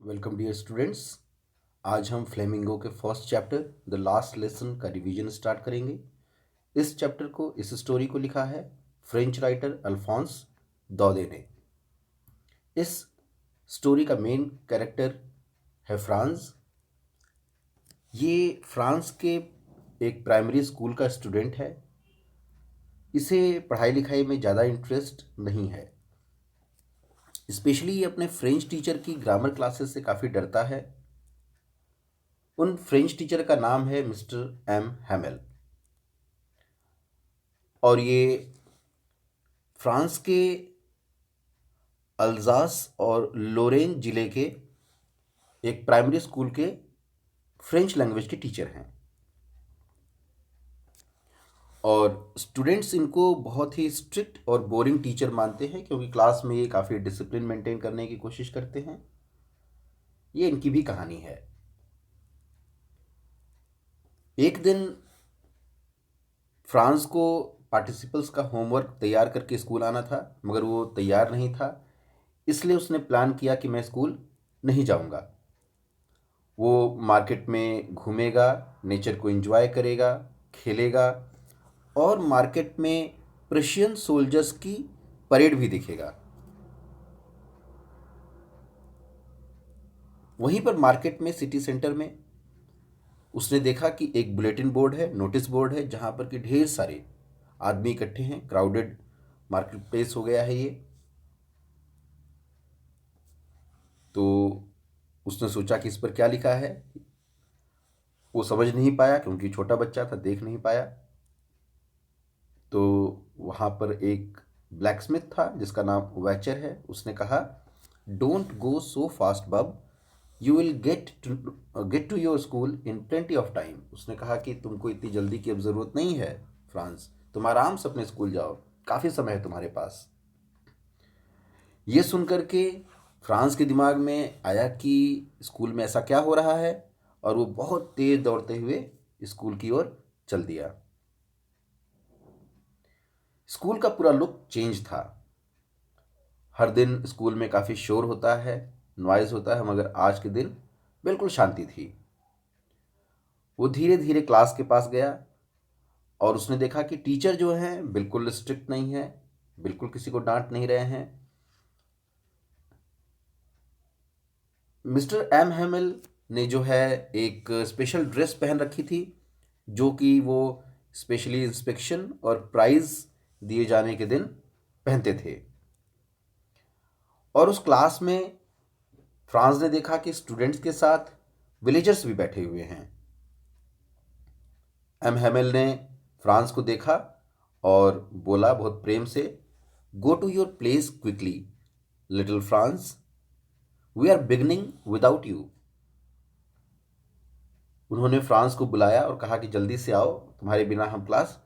Welcome dear students. आज हम flamingo के first chapter the last lesson का रिवीजन स्टार्ट करेंगे। इस स्टोरी को लिखा है फ्रेंच राइटर अल्फॉन्स दौदे ने। इस स्टोरी का मेन कैरेक्टर है फ्रांस। ये फ्रांस के एक प्राइमरी स्कूल का स्टूडेंट है। इसे पढ़ाई लिखाई में ज़्यादा इंटरेस्ट नहीं है। स्पेशली ये अपने फ्रेंच टीचर की ग्रामर क्लासेस से काफ़ी डरता है। उन फ्रेंच टीचर का नाम है मिस्टर एम हैमेल। और ये फ्रांस के अल्जास और लोरेन ज़िले के एक प्राइमरी स्कूल के फ्रेंच लैंग्वेज के टीचर हैं। और स्टूडेंट्स इनको बहुत ही स्ट्रिक्ट और बोरिंग टीचर मानते हैं, क्योंकि क्लास में ये काफ़ी डिसिप्लिन मेंटेन करने की कोशिश करते हैं। ये इनकी भी कहानी है। एक दिन फ्रांस को पार्टिसिपल्स का होमवर्क तैयार करके स्कूल आना था, मगर वो तैयार नहीं था। इसलिए उसने प्लान किया कि मैं स्कूल नहीं जाऊंगा। वो मार्केट में घूमेगा, नेचर को एंजॉय करेगा, खेलेगा और मार्केट में प्रशियन सोल्जर्स की परेड भी दिखेगा। वहीं पर मार्केट में सिटी सेंटर में उसने देखा कि एक बुलेटिन बोर्ड है, नोटिस बोर्ड है, जहाँ पर कि ढेर सारे आदमी इकट्ठे हैं। क्राउडेड मार्केट प्लेस हो गया है ये। तो उसने सोचा कि इस पर क्या लिखा है। वो समझ नहीं पाया, क्योंकि छोटा बच्चा था, देख नहीं पाया। तो वहाँ पर एक ब्लैकस्मिथ था जिसका नाम वैचर है। उसने कहा, don't go so fast bub, you will get to your school in plenty of time. उसने कहा कि तुमको इतनी जल्दी की अब ज़रूरत नहीं है फ्रांस, तुम आराम से अपने स्कूल जाओ, काफ़ी समय है तुम्हारे पास। ये सुन कर के फ्रांस के दिमाग में आया कि स्कूल में ऐसा क्या हो रहा है, और वो बहुत तेज़ दौड़ते हुए स्कूल की ओर चल दिया। स्कूल का पूरा लुक चेंज था। हर दिन स्कूल में काफ़ी शोर होता है, नॉइज़ होता है, मगर आज के दिन बिल्कुल शांति थी। वो धीरे धीरे क्लास के पास गया और उसने देखा कि टीचर जो हैं बिल्कुल स्ट्रिक्ट नहीं है, बिल्कुल किसी को डांट नहीं रहे हैं। मिस्टर एम हेमल ने जो है एक स्पेशल ड्रेस पहन रखी थी, जो कि वो स्पेशली इंस्पेक्शन और प्राइज़ दिए जाने के दिन पहनते थे। और उस क्लास में फ्रांस ने देखा कि स्टूडेंट्स के साथ विलेजर्स भी बैठे हुए हैं। एम हेमल ने फ्रांस को देखा और बोला बहुत प्रेम से, go to your place quickly little Franz, we are beginning without you. उन्होंने फ्रांस को बुलाया और कहा कि जल्दी से आओ, तुम्हारे बिना हम क्लास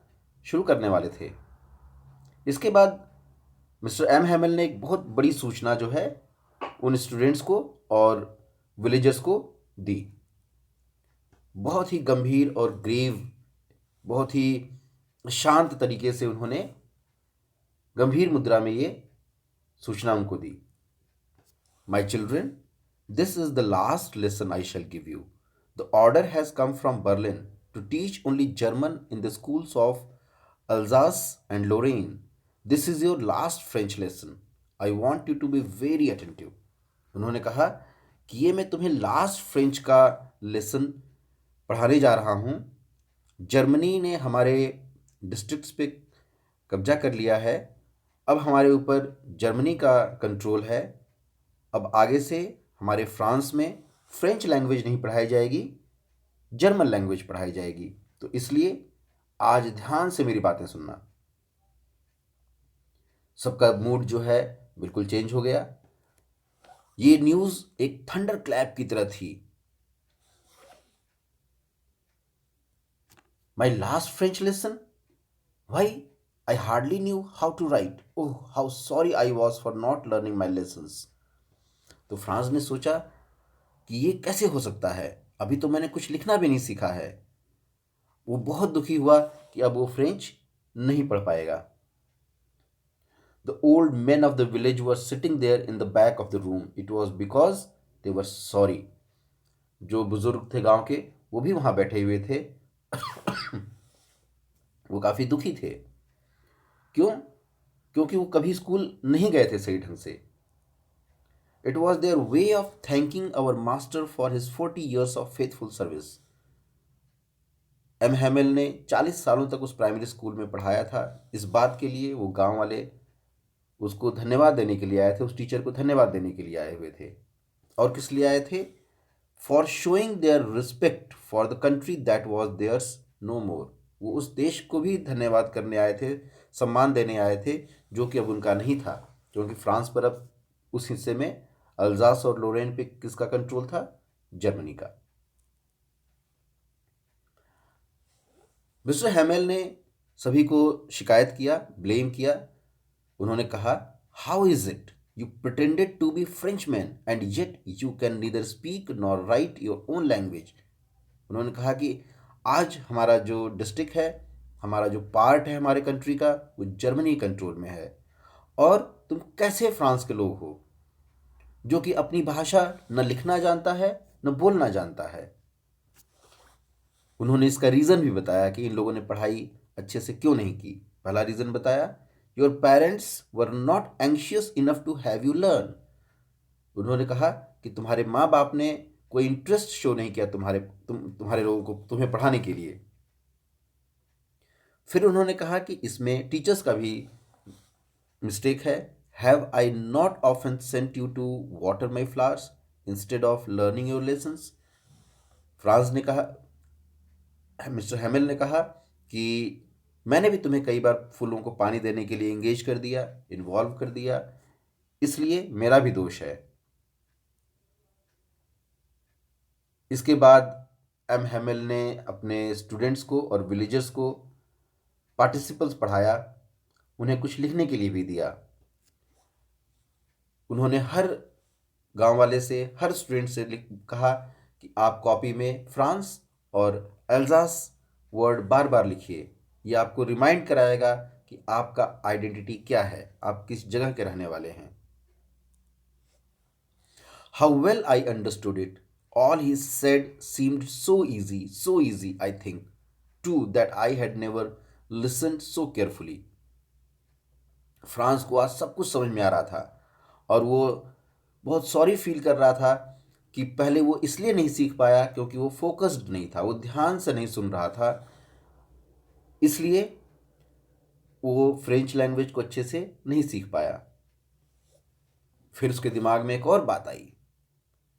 शुरू करने वाले थे। इसके बाद मिस्टर एम हेमल ने एक बहुत बड़ी सूचना जो है उन स्टूडेंट्स को और विलेजर्स को दी। बहुत ही गंभीर और ग्रेव, बहुत ही शांत तरीके से उन्होंने गंभीर मुद्रा में ये सूचना उनको दी। My children, this is the last lesson I shall give you. The order has come from Berlin to teach only German in the schools of Alsace and Lorraine. This is your last French lesson, I want you to be very attentive. उन्होंने कहा कि ये मैं तुम्हें last French का lesson पढ़ाने जा रहा हूँ। जर्मनी ने हमारे डिस्ट्रिक्ट्स पे कब्जा कर लिया है। अब हमारे ऊपर जर्मनी का कंट्रोल है। अब आगे से हमारे फ्रांस में फ्रेंच लैंग्वेज नहीं पढ़ाई जाएगी, जर्मन लैंग्वेज पढ़ाई जाएगी। तो इसलिए आज ध्यान से मेरी बातें सुनना। सबका मूड जो है बिल्कुल चेंज हो गया। ये न्यूज़ एक थंडर क्लैप की तरह थी। My last French lesson, why I hardly knew how to write, oh how sorry I was for not learning my lessons. तो फ्रांस ने सोचा कि ये कैसे हो सकता है, अभी तो मैंने कुछ लिखना भी नहीं सीखा है। वो बहुत दुखी हुआ कि अब वो फ्रेंच नहीं पढ़ पाएगा। The old men of the village were sitting there in the back of the room. It was because they were sorry. जो बुजुर्ग थे गांव के, वो भी वहां बैठे हुए थे। वो काफी दुखी थे। क्यों? क्योंकि वो कभी स्कूल नहीं गए थे सही ढंग से। It was there way of thanking our master for his 40 years of faithful service. M Hamel ने 40 सालों तक उस प्राइमरी स्कूल में पढ़ाया था। इस बात के लिए वो गांव वाले उसको धन्यवाद देने के लिए आए थे, उस टीचर को धन्यवाद देने के लिए आए हुए थे। और किस लिए आए थे? For showing their respect for the country that was theirs no more. वो उस देश को भी धन्यवाद करने आए थे, सम्मान देने आए थे, जो कि अब उनका नहीं था। क्योंकि फ्रांस पर अब उस हिस्से में अल्जास और लोरेन पे किसका कंट्रोल था? जर्मनी का। मिस्टर हैमेल ने सभी को शिकायत किया, ब्लेम किया। उन्होंने कहा, how is it you pretended to be Frenchman and yet you can neither speak nor write your own language. उन्होंने कहा कि आज हमारा जो डिस्ट्रिक्ट है, हमारा जो पार्ट है हमारे कंट्री का, वो जर्मनी कंट्रोल में है। और तुम कैसे फ्रांस के लोग हो जो कि अपनी भाषा न लिखना जानता है न बोलना जानता है। उन्होंने इसका रीज़न भी बताया कि इन लोगों ने पढ़ाई अच्छे से क्यों नहीं की। पहला रीज़न बताया, your parents were not anxious enough to have you learn. उन्होंने कहा कि तुम्हारे माँ बाप ने कोई इंटरेस्ट शो नहीं किया तुम्हारे लोगों को तुम्हें पढ़ाने के लिए। फिर उन्होंने कहा कि इसमें टीचर्स का भी मिस्टेक है। Have I not often sent you to water my flowers instead of learning your lessons. Franz ने कहा, मिस्टर हैमिल ने कहा कि मैंने भी तुम्हें कई बार फूलों को पानी देने के लिए इंगेज कर दिया, इन्वॉल्व कर दिया, इसलिए मेरा भी दोष है। इसके बाद एम हैमिल ने अपने स्टूडेंट्स को और विलेजर्स को पार्टिसिपल्स पढ़ाया, उन्हें कुछ लिखने के लिए भी दिया। उन्होंने हर गांव वाले से, हर स्टूडेंट से कहा कि आप कॉपी में फ्रांस और एल्जास वर्ड बार बार लिखिए। ये आपको रिमाइंड कराएगा कि आपका आइडेंटिटी क्या है, आप किस जगह के रहने वाले हैं। How well I understood it, all he said seemed so easy I think too that I had never listened so carefully. Franz को आज सब कुछ समझ में आ रहा था और वो बहुत सॉरी फील कर रहा था कि पहले वो इसलिए नहीं सीख पाया क्योंकि वो फोकस्ड नहीं था, वो ध्यान से नहीं सुन रहा था, इसलिए वो फ्रेंच लैंग्वेज को अच्छे से नहीं सीख पाया। फिर उसके दिमाग में एक और बात आई,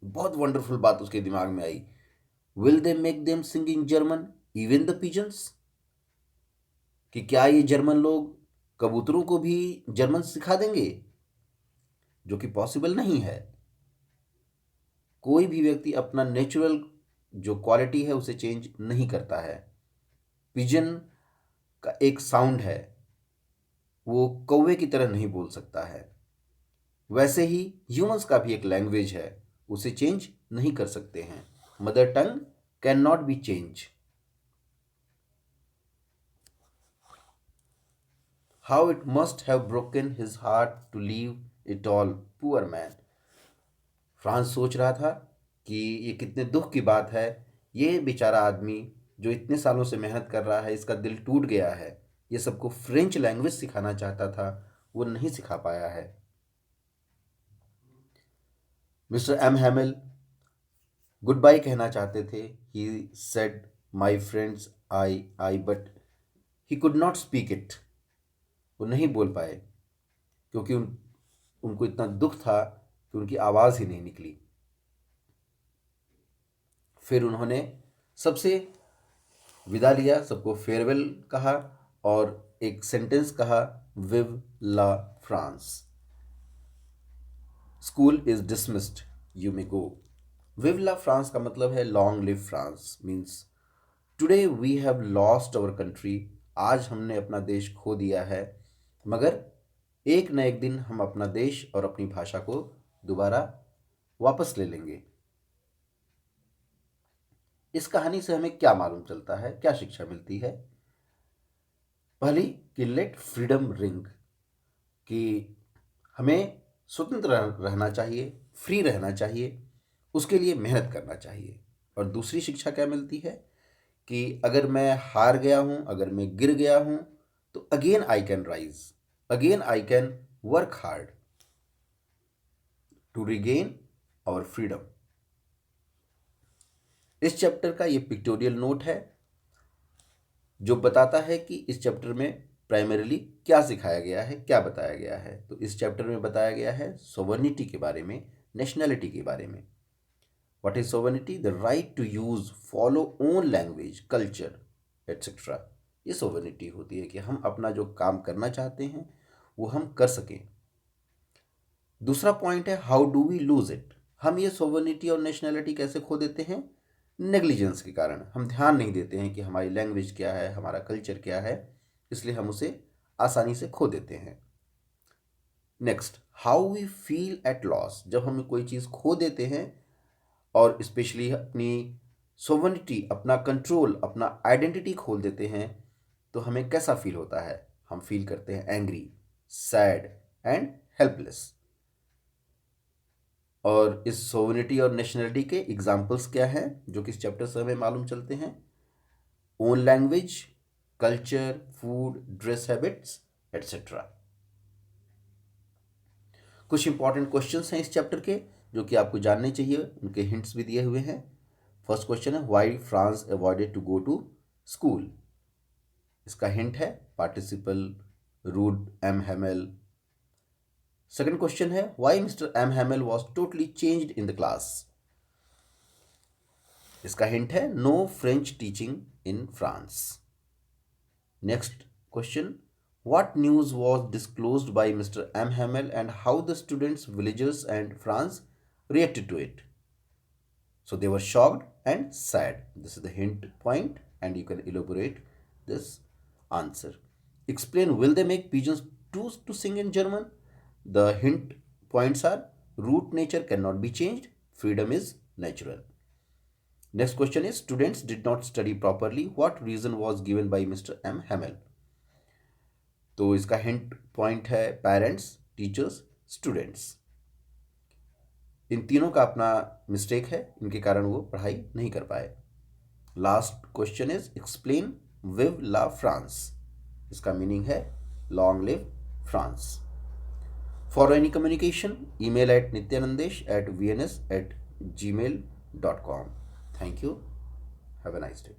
बहुत वंडरफुल बात उसके दिमाग में आई। Will they make them sing in German even the pigeons. कि क्या ये जर्मन लोग कबूतरों को भी जर्मन सिखा देंगे? जो कि पॉसिबल नहीं है। कोई भी व्यक्ति अपना नेचुरल जो क्वालिटी है उसे चेंज नहीं करता है। पिजन का एक साउंड है, वो कौवे की तरह नहीं बोल सकता है। वैसे ही ह्यूमंस का भी एक लैंग्वेज है, उसे चेंज नहीं कर सकते हैं। Mother tongue can not be change. How it must have broken his heart to leave it all, poor man. Franz सोच रहा था कि ये कितने दुख की बात है, ये बेचारा आदमी जो इतने सालों से मेहनत कर रहा है, इसका दिल टूट गया है। ये सबको फ्रेंच लैंग्वेज सिखाना चाहता था, वो नहीं सिखा पाया है। मिस्टर एम हैमिल गुड बाय कहना चाहते थे। He said my friends I but he could not speak it. वो नहीं बोल पाए क्योंकि उनको इतना दुख था कि उनकी आवाज़ ही नहीं निकली। फिर उन्होंने सबसे विदा लिया, सबको फेयरवेल कहा और एक सेंटेंस कहा, vive la France, school is dismissed, you may go. Vive la France का मतलब है long live France, means today we have lost our country. आज हमने अपना देश खो दिया है, मगर एक न एक दिन हम अपना देश और अपनी भाषा को दोबारा वापस ले लेंगे। इस कहानी से हमें क्या मालूम चलता है, क्या शिक्षा मिलती है? पहली कि लेट फ्रीडम रिंग, कि हमें स्वतंत्र रहना चाहिए, फ्री रहना चाहिए उसके लिए मेहनत करना चाहिए। और दूसरी शिक्षा क्या मिलती है कि अगर मैं हार गया हूँ, अगर मैं गिर गया हूँ, तो again I can rise, again I can work hard to regain our freedom. इस चैप्टर का ये पिक्टोरियल नोट है जो बताता है कि इस चैप्टर में प्राइमरीली क्या सिखाया गया है, क्या बताया गया है। तो इस चैप्टर में बताया गया है सोवर्निटी के बारे में, नेशनैलिटी के बारे में। What is sovereignty? The right to use, follow own language, culture et cetera. ये सोवर्निटी होती है कि हम अपना जो काम करना चाहते हैं वो हम कर सकें। दूसरा पॉइंट है how do we lose it. हम ये सोवर्निटी और नेशनैलिटी कैसे खो देते हैं? नेग्लिजेंस के कारण। हम ध्यान नहीं देते हैं कि हमारी लैंग्वेज क्या है, हमारा कल्चर क्या है, इसलिए हम उसे आसानी से खो देते हैं। Next, how we feel at loss. जब हम कोई चीज़ खो देते हैं और स्पेशली अपनी सोवर्निटी, अपना कंट्रोल, अपना आइडेंटिटी खो देते हैं, तो हमें कैसा फील होता है? हम फील करते हैं एंग्री, सैड एंड हेल्पलेस। और इस सोवर्निटी और नेशनलिटी के एग्जाम्पल्स क्या हैं जो कि इस चैप्टर से हमें मालूम चलते हैं? Own language, culture, food, dress habits etcetera. कुछ इंपॉर्टेंट क्वेश्चंस हैं इस चैप्टर के जो कि आपको जानने चाहिए, उनके हिंट्स भी दिए हुए हैं। फर्स्ट क्वेश्चन है why France avoided to go to school. इसका हिंट है participle, rude M Hamel. Second question है why mister M Hamel was totally changed in the class. इसका हिंट है no French teaching in France. Next question, what news was disclosed by Mr. M. Hamel and how the students, villagers and France reacted to it? So they were shocked and sad. This is the hint point and you can elaborate this answer. Explain, will they make pigeons to sing in German? The hint points are root nature cannot be changed, freedom is natural. Next question is students did not study properly. What reason was given by Mr. M. Hamel? तो इसका hint point है parents, teachers, students. इन तीनों का अपना mistake है, इनके कारण वो पढ़ाई नहीं कर पाए। Last question is explain vive la France. इसका मीनिंग है long live France. For any communication email at nityanandesh@vns@gmail.com. Thank you. Have a nice day.